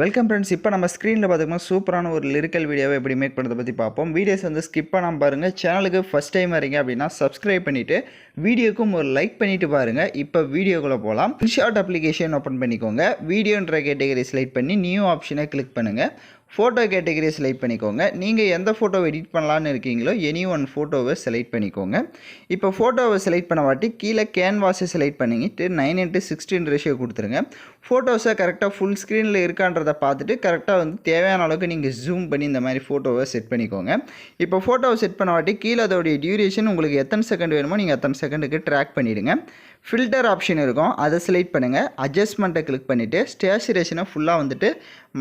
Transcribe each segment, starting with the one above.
Welcome friends. இப்போ நம்ம ஸ்க்ரீனில் பார்த்திங்கன்னா சூப்பரான ஒரு லிரிக்கல் வீடியோவை எப்படி மேக் பண்ணுறதை பற்றி பார்ப்போம். வீடியோஸ் வந்து ஸ்கிப் பண்ணாமல் பாருங்கள். சேனலுக்கு ஃபஸ்ட் டைம் வரீங்க அப்படின்னா சப்ஸ்கிரைப் பண்ணிவிட்டு வீடியோக்கும் ஒரு லைக் பண்ணிவிட்டு பாருங்கள். இப்போ வீடியோக்குள்ளே போகலாம். இன்ஷாட் அப்ளிகேஷன் ஓப்பன் பண்ணிக்கோங்க. வீடியோன்ற கேட்டகரி செலக்ட் பண்ணி நியூ ஆப்ஷனை கிளிக் பண்ணுங்கள். ஃபோட்டோ கேட்டகரியை செலக்ட் பண்ணிக்கோங்க. நீங்கள் எந்த ஃபோட்டோவை எடிட் பண்ணலான்னு இருக்கீங்களோ எனி ஒன் ஃபோட்டோவை செலக்ட் பண்ணிக்கோங்க. இப்போ ஃபோட்டோவை செலக்ட் பண்ண வாட்டி கீழே கேன்வாஸை செலக்ட் பண்ணிக்கிட்டு 9:16 ரேஷியோ கொடுத்துருங்க. ஃபோட்டோஸை கரெக்டாக ஃபுல் ஸ்க்ரீனில் இருக்கான்றதை பார்த்துட்டு கரெக்டாக வந்து தேவையான அளவுக்கு நீங்கள் ஜூம் பண்ணி இந்த மாதிரி ஃபோட்டோவை செட் பண்ணிக்கோங்க. இப்போ ஃபோட்டோவை செட் பண்ண வாட்டி கீழே அதோடைய டியூரேஷன் உங்களுக்கு எத்தனை செகண்ட் வேணுமோ நீங்கள் அத்தனை செகண்டுக்கு ட்ராக் பண்ணிவிடுங்க. ஃபில்டர் ஆப்ஷன் இருக்கும், அதை செலக்ட் பண்ணுங்கள். அட்ஜஸ்ட்மெண்ட்டை கிளிக் பண்ணிவிட்டு ஸ்டேச்சுரேஷனை ஃபுல்லாக வந்துட்டு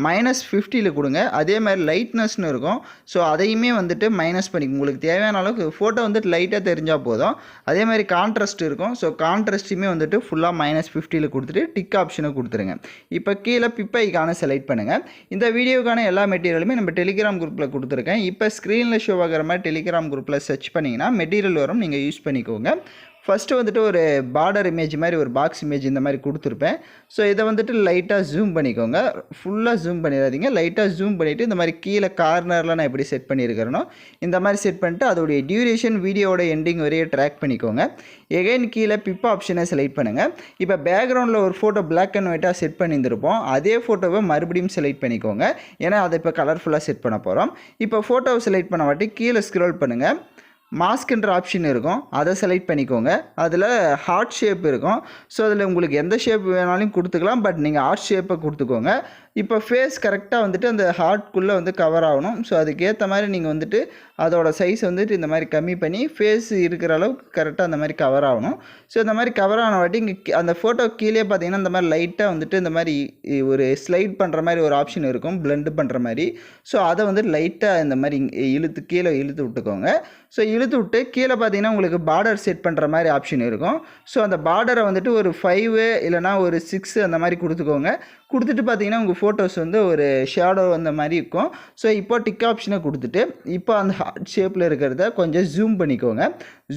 -50 கொடுங்க. அதே மாதிரி லைட்னஸ்னு இருக்கும், ஸோ அதையுமே வந்துட்டு மைனஸ் பண்ணிக்கோங்க. உங்களுக்கு தேவையான அளவுக்கு ஃபோட்டோ வந்துட்டு லைட்டாக தெரிஞ்சால் போதும். அதே மாதிரி கான்ட்ராஸ்ட் இருக்கும், ஸோ கான்ட்ராஸ்ட்டுமே வந்துட்டு ஃபுல்லாக -50 கொடுத்துட்டு டிக் ஆப்ஷனை கொடுத்துருங்க. இப்போ கீழே பிப் ஐகானை செலக்ட் பண்ணுங்கள். இந்த வீடியோக்கான எல்லா மெட்டீரியலுமே நம்ம டெலிகிராம் குரூப்பில் கொடுத்துருக்கேன். இப்போ ஸ்க்ரீனில் ஷோ ஆகிற மாதிரி டெலிகிராம் குரூப்பில் சர்ச் பண்ணிங்கன்னா மெட்டீரியல் வரும், நீங்கள் யூஸ் பண்ணிக்கோங்க. ஃபஸ்ட்டு வந்துட்டு ஒரு பார்டர் இமேஜ் மாதிரி ஒரு பாக்ஸ் இமேஜ் இந்த மாதிரி கொடுத்துருப்பேன். ஸோ இதை வந்துட்டு லைட்டாக ஜூம் பண்ணிக்கோங்க. ஃபுல்லாக ஜூம் பண்ணிடாதீங்க, லைட்டாக ஜூம் பண்ணிவிட்டு இந்த மாதிரி கீழே கார்னரில் நான் எப்படி செட் பண்ணியிருக்கிறேனோ இந்த மாதிரி செட் பண்ணிட்டு அதோடைய டியூரேஷன் வீடியோட எண்டிங் வரையே ட்ராக் பண்ணிக்கோங்க. எகைன் கீழே பிப் ஆப்ஷனை செலக்ட் பண்ணுங்கள். இப்போ பேக்ரவுண்டில் ஒரு ஃபோட்டோ பிளாக் அண்ட் ஒயிட்டாக செட் பண்ணியிருந்திருப்போம், அதே ஃபோட்டோவை மறுபடியும் செலக்ட் பண்ணிக்கோங்க. ஏன்னா அதை இப்போ கலர்ஃபுல்லாக செட் பண்ண போகிறோம். இப்போ ஃபோட்டோவை செலக்ட் பண்ண வாட்டி கீழே ஸ்க்ரோல் பண்ணுங்கள். மாஸ்க்ன்ற ஆப்ஷன் இருக்கும், அதை செலக்ட் பண்ணிக்கோங்க. அதில் ஹார்ட் ஷேப் இருக்கும், ஸோ அதில் உங்களுக்கு எந்த ஷேப் வேணாலும் கொடுத்துக்கலாம், பட் நீங்கள் ஹார்ட் ஷேப்பை கொடுத்துக்கோங்க. இப்போ ஃபேஸ் கரெக்டாக வந்துட்டு அந்த ஹார்ட்குள்ளே வந்து கவர் ஆகணும். ஸோ அதுக்கேற்ற மாதிரி நீங்கள் வந்துட்டு அதோட சைஸ் வந்துட்டு இந்த மாதிரி கம்மி பண்ணி ஃபேஸ் இருக்கிற அளவுக்கு கரெக்டாக அந்த மாதிரி கவர் ஆகணும். ஸோ இந்த மாதிரி கவர் ஆன வாட்டி இங்கே அந்த ஃபோட்டோ கீழே பார்த்தீங்கன்னா இந்த மாதிரி லைட்டாக வந்துட்டு இந்த மாதிரி ஒரு ஸ்லைட் பண்ணுற மாதிரி ஒரு ஆப்ஷன் இருக்கும், பிளெண்ட் பண்ணுற மாதிரி. ஸோ அதை வந்து லைட்டாக இந்த மாதிரி கீழே இழுத்து விட்டுக்கோங்க. ஸோ இழுத்து விட்டு கீழே பார்த்தீங்கன்னா உங்களுக்கு பார்டர் செட் பண்ணுற மாதிரி ஆப்ஷன் இருக்கும். ஸோ அந்த பார்டரை வந்துட்டு ஒரு 5 இல்லைனா ஒரு 6 அந்த மாதிரி கொடுத்துக்கோங்க. கொடுத்துட்டு பார்த்தீங்கன்னா உங்கள் ஃபோட்டோஸ் வந்து ஒரு ஷேடோ அந்த மாதிரி இருக்கும். ஸோ இப்போ டிக் ஆப்ஷனை கொடுத்துட்டு இப்போ அந்த ஹார்ட் ஷேப்பில் இருக்கிறத கொஞ்சம் ஜூம் பண்ணிக்கோங்க.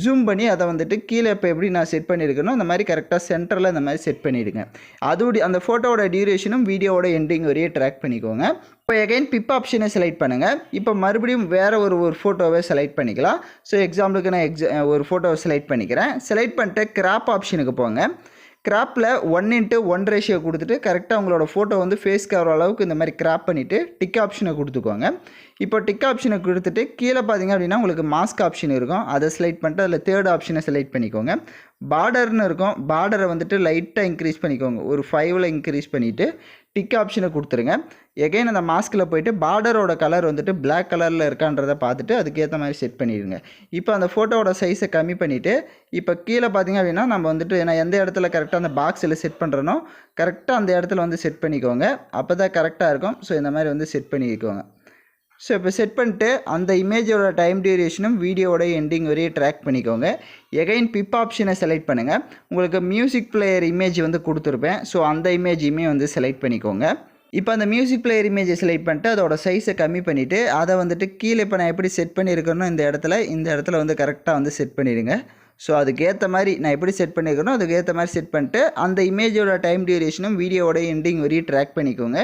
ஜூம் பண்ணி அதை வந்துட்டு கீழே இப்போ எப்படி நான் செட் பண்ணியிருக்கணும் அந்த மாதிரி கரெக்டாக சென்டரில் இந்த மாதிரி செட் பண்ணிவிடுங்க. அதோடைய அந்த ஃபோட்டோவோட டியூரேஷனும் வீடியோவோட எண்டிங் வரையே ட்ராக் பண்ணிக்கோங்க. இப்போ எகைன் பிப் ஆப்ஷனை செலக்ட் பண்ணுங்கள். இப்போ மறுபடியும் வேறு ஒரு ஃபோட்டோவை செலக்ட் பண்ணிக்கலாம். ஸோ எக்ஸாம்பிளுக்கு நான் ஒரு ஃபோட்டோவை செலக்ட் பண்ணிக்கிறேன். செலக்ட் பண்ணிட்டு கிராப் ஆப்ஷனுக்கு போங்க. கிராப்பில் 1:1 ரேஷியோ கொடுத்துட்டு கரெக்டாக உங்களோட ஃபோட்டோ வந்து ஃபேஸ் கவர் அளவுக்கு இந்த மாதிரி கிராப் பண்ணிவிட்டு டிக் ஆப்ஷனை கொடுத்துக்கோங்க. இப்போ டிக் ஆப்ஷனை கொடுத்துட்டு கீழே பார்த்தீங்க அப்படின்னா உங்களுக்கு மாஸ்க் ஆப்ஷன் இருக்கும், அதை செலக்ட் பண்ணிட்டு அதில் தேர்ட் ஆப்ஷனை செலக்ட் பண்ணிக்கோங்க. பார்டர்னு இருக்கும், பார்டரை வந்துட்டு லைட்டாக இன்க்ரீஸ் பண்ணிக்கோங்க, ஒரு 5 இன்க்ரீஸ் பண்ணிவிட்டு டிக் ஆப்ஷனை கொடுத்துருங்க. எகைன் அந்த மாஸ்கில் போய்ட்டு பார்டரோட கலர் வந்துட்டு பிளாக் கலரில் இருக்கான்றதை பார்த்துட்டு அதுக்கேற்ற மாதிரி செட் பண்ணிடுங்க. இப்போ அந்த ஃபோட்டோவோட சைஸை கம்மி பண்ணிவிட்டு இப்போ கீழே பார்த்தீங்க அப்படின்னா நம்ம வந்துட்டு நான் எந்த இடத்துல கரெக்டாக அந்த பாக்ஸில் செட் பண்ணுறனோ கரெக்டாக அந்த இடத்துல வந்து செட் பண்ணிக்கோங்க. அப்போ தான் கரெக்டாக இருக்கும். ஸோ இந்த மாதிரி வந்து செட் பண்ணிக்கோங்க. ஸோ இப்போ செட் பண்ணிட்டு அந்த இமேஜோட டைம் டியூரேஷனும் வீடியோவோட எண்டிங் வரையே ட்ராக் பண்ணிக்கோங்க. எகைன் பிப் ஆப்ஷனை செலக்ட் பண்ணுங்கள். உங்களுக்கு மியூசிக் பிளேயர் இமேஜ் வந்து கொடுத்துருப்பேன், ஸோ அந்த இமேஜையுமே வந்து செலக்ட் பண்ணிக்கோங்க. இப்போ அந்த மியூசிக் பிளேயர் இமேஜை செலக்ட் பண்ணிட்டு அதோட சைஸை கம்மி பண்ணிவிட்டு அதை வந்துட்டு கீழே இப்போ நான் எப்படி செட் பண்ணியிருக்கேனோ இந்த இடத்துல வந்து கரெக்டாக வந்து செட் பண்ணிடுங்க. ஸோ அதுக்கேற்ற மாதிரி நான் எப்படி செட் பண்ணியிருக்கணும் அதுக்கேற்ற மாதிரி செட் பண்ணிட்டு அந்த இமேஜோட டைம் டியூரேஷனும் வீடியோவோட எண்டிங் வரையும் ட்ராக் பண்ணிக்கோங்க.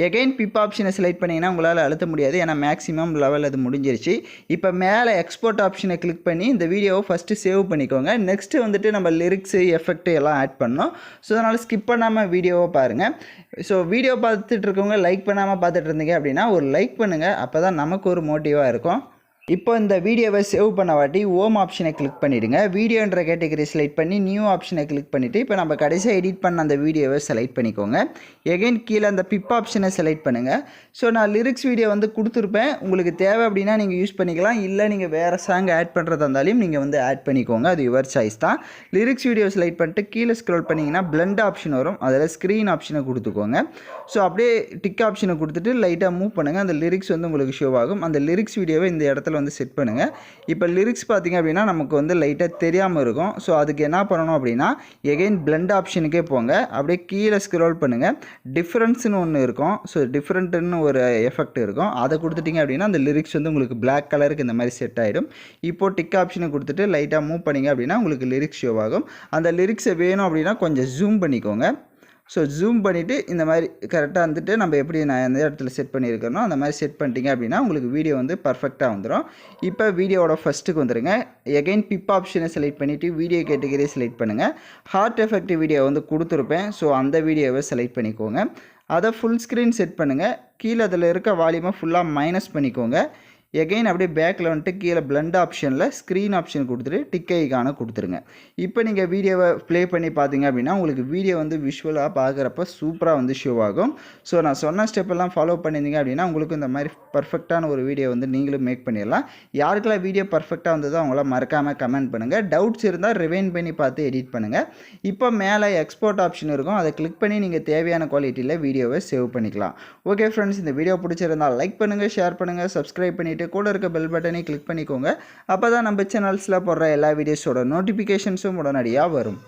எகைன் பிப் ஆப்ஷனை செலக்ட் பண்ணிங்கன்னா உங்களால் அழுத்த முடியாது, ஏன்னா மேக்ஸிமம் லெவல் அது முடிஞ்சிருச்சு. இப்போ மேலே எக்ஸ்போர்ட் ஆப்ஷனை கிளிக் பண்ணி இந்த வீடியோவை ஃபஸ்ட்டு சேவ் பண்ணிக்கோங்க. நெக்ஸ்ட்டு வந்துட்டு நம்ம லிரிக்ஸு எஃபெக்ட்டு எல்லாம் ஆட் பண்ணோம். ஸோ அதனால் ஸ்கிப் பண்ணாமல் வீடியோவை பாருங்கள். ஸோ வீடியோ பார்த்துட்டு இருக்கவங்க லைக் பண்ணாமல் பார்த்துட்டு இருந்தீங்க அப்படின்னா ஒரு லைக் பண்ணுங்கள், அப்போ தான் நமக்கு ஒரு மோட்டிவாக இருக்கும். இப்போ இந்த வீடியோவை சேவ் பண்ண வாட்டி ஓம் ஆப்ஷனை கிளிக் பண்ணிவிடுங்க. வீடியோன்ற கேட்டகரி செலக்ட் பண்ணி நியூ ஆப்ஷனை கிளிக் பண்ணிவிட்டு இப்போ நம்ம கடைசியாக எடிட் பண்ண அந்த வீடியோவை செலக்ட் பண்ணிக்கோங்க. எகைன் கீழே அந்த பிப் ஆப்ஷனை செலக்ட் பண்ணுங்கள். ஸோ நான் லிரிக்ஸ் வீடியோ வந்து கொடுத்துருப்பேன், உங்களுக்கு தேவை அப்படின்னா நீங்கள் யூஸ் பண்ணிக்கலாம், இல்லை நீங்கள் வேறு சாங் ஆட் பண்ணுறதா இருந்தாலும் நீங்கள் வந்து ஆட் பண்ணிக்கோங்க, அது யுவர் சாய்ஸ் தான். லிரிக்ஸ் வீடியோ செலக்ட் பண்ணிட்டு கீழே ஸ்க்ரோல் பண்ணிங்கன்னா பிளெண்ட் ஆப்ஷன் வரும், அதில் ஸ்க்ரீன் ஆப்ஷனை கொடுத்துக்கோங்க. ஸோ அப்படியே டிக் ஆப்ஷனை கொடுத்துட்டு லைட்டாக மூவ் பண்ணுங்கள், அந்த லிரிக்ஸ் வந்து உங்களுக்கு ஷோ ஆகும். அந்த லிரிக்ஸ் வீடியோவை இந்த இடத்துல வந்து செட் பண்ணுங்கள். இப்போ லிரிக்ஸ் பார்த்திங்க அப்படின்னா நமக்கு வந்து லைட்டாக தெரியாமல் இருக்கும். ஸோ அதுக்கு என்ன பண்ணணும் அப்படின்னா எகைன் பிளெண்ட் ஆப்ஷனுக்கே போங்க. அப்படியே கீழே ஸ்க்ரோல் பண்ணுங்கள், டிஃப்ரென்ஸ்னு ஒன்று இருக்கும். ஸோ டிஃப்ரெண்ட்டுன்னு ஒரு எஃபெக்ட் இருக்கும், அதை கொடுத்துட்டிங்க அப்படின்னா அந்த லிரிக்ஸ் வந்து உங்களுக்கு பிளாக் கலருக்கு இந்த மாதிரி செட் ஆகிடும். இப்போது டிக் ஆப்ஷனை கொடுத்துட்டு லைட்டாக மூவ் பண்ணிங்க அப்படின்னா உங்களுக்கு லிரிக்ஸ் ஷோ ஆகும். அந்த லிரிக்ஸை வேணும் அப்படின்னா கொஞ்சம் ஜூம் பண்ணிக்கோங்க. ஸோ ஜூம் பண்ணிவிட்டு இந்த மாதிரி கரெக்டாக வந்துட்டு நம்ம எப்படி நான் எந்த இடத்துல செட் பண்ணியிருக்கேனோ அந்த மாதிரி செட் பண்ணிட்டீங்க அப்படின்னா உங்களுக்கு வீடியோ வந்து பர்ஃபெக்டாக வந்துடும். இப்போ வீடியோவோட ஃபஸ்ட்டுக்கு வந்துடுங்க. எகைன் பிப் ஆப்ஷனை செலக்ட் பண்ணிவிட்டு வீடியோ கேட்டகரியை செலக்ட் பண்ணுங்கள். ஹார்ட் எஃபெக்ட் வீடியோ வந்து கொடுத்துருப்பேன். ஸோ அந்த வீடியோவை செலக்ட் பண்ணிக்கோங்க. அதை ஃபுல் ஸ்க்ரீன் செட் பண்ணுங்கள். கீழே அதில் இருக்க வால்யூமை ஃபுல்லாக மைனஸ் பண்ணிக்கோங்க. எகைன் அப்படியே பேக்கில் வந்துட்டு கீழே பிளண்ட் ஆப்ஷனில் ஸ்க்ரீன் ஆப்ஷன் கொடுத்துட்டு டிக் ஐகானை கொடுத்துருங்க. இப்போ நீங்கள் வீடியோவை ப்ளே பண்ணி பார்த்தீங்க அப்படின்னா உங்களுக்கு வீடியோ வந்து விஷுவலாக பார்க்குறப்ப சூப்பராக வந்து ஷோ ஆகும். ஸோ நான் சொன்ன ஸ்டெப்பெல்லாம் ஃபாலோ பண்ணியிருந்தீங்க அப்படின்னா உங்களுக்கு இந்த மாதிரி பர்ஃபெக்டான ஒரு வீடியோ வந்து நீங்களும் மேக் பண்ணிடலாம். யாருக்கெல்லாம் வீடியோ பர்ஃபெக்டாக வந்ததோ அவங்களாம் மறக்காமல் கமெண்ட் பண்ணுங்கள். டவுட்ஸ் இருந்தால் ரிவைண்ட் பண்ணி பார்த்து எடிட் பண்ணுங்கள். இப்போ மேலே எக்ஸ்போர்ட் ஆப்ஷன் இருக்கும். அதை கிளிக் பண்ணி நீங்கள் தேவையான குவாலிட்டியில் வீடியோவை சேவ் பண்ணிக்கலாம். ஓகே ஃப்ரெண்ட்ஸ், இந்த வீடியோ பிடிச்சிருந்தால் லைக் பண்ணுங்கள், ஷேர் பண்ணுங்கள், சப்ஸ்கிரைப் பண்ணிவிட்டு கூட இருக்க பெல் பட்டனை கிளிக் பண்ணிக்கோங்க. அப்போ தான் நம்ம சேனல்ஸில் போடுற எல்லா வீடியோஸோட நோட்டிஃபிகேஷன்ஸும் உடனடியாக வரும்.